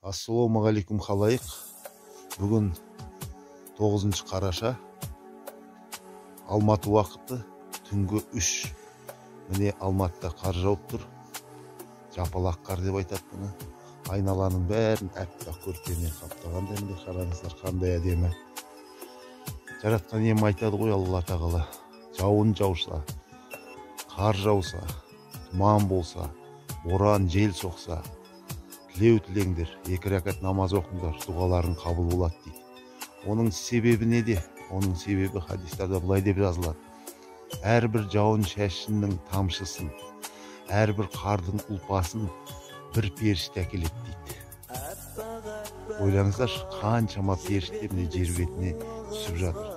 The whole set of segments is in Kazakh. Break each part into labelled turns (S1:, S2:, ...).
S1: Ассалаумағалейкум халайық. Бүгін 9 қараша. Алматы уақыты түнгі 3. Міне Алматыда қар жауып тұр. Жапалақ қар деп айтады бұны. Айналаның бәрін әппақ көрпемен қаптаған. Енді қараңыздар қандай әдемі. Жаратқан ием айтады ғой Алла тағала. Жауын жауса, қар жауса, тұман болса, боран жел соқса, тілеу тілеңдер, 2 рәкат намаз оқыңдар, дұғаларың қабыл болады дейді. Оның себебі неде? Оның себебі хадистарда былай деп жазылады. Әрбір жауын шашынның тамшысын, әрбір қардың ұлпасын бір періште әкеледі дейді. Ойлаңыздар, қаншама періште міне жер бетіне түсіп жатыр.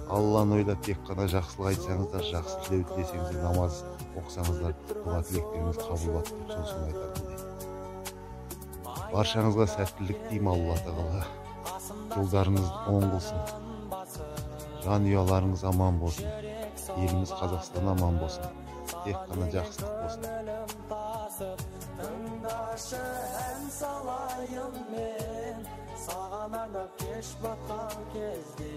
S1: Алланы ойлап тек қана жақсылық айтсаңыздар, жақсы тілеу тілесеңіздер, намаз оқысаңыздар, дұға тілектеріңіз қабыл болады деп сосын айтады. Баршаңызға сәттілік деймін Алла тағала. Жолдарыңыз оң қылсын. Жанұяларыңыз аман болсын. Еліміз Қазақстан аман болсын. Тек қана жақсылық болсын.
S2: Тыңдашы ән салайын мен, саған арнап кеш батқан кезде.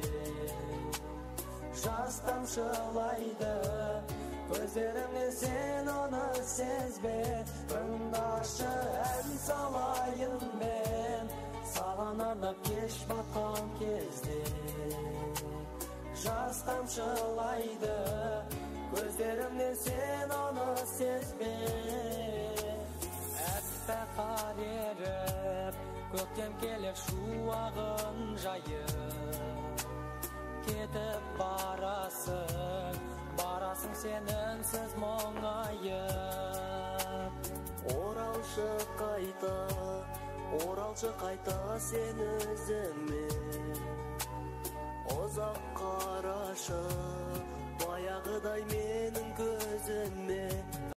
S2: Жас тамшылайды көздеріңнен, сен оны сезбе. Тыңдашы ән салайын мен, саған арнап кеш батқан кезде. Жас тамшылайды көздеріңнен, сен оны сезбе. Әппақ қар еріп, көктем келер шуағын жайып. Кетіп барасың сен үнсіз мұңайып. Оралшы қайта сен өзіме. Ұзақ қарашы баяғыдай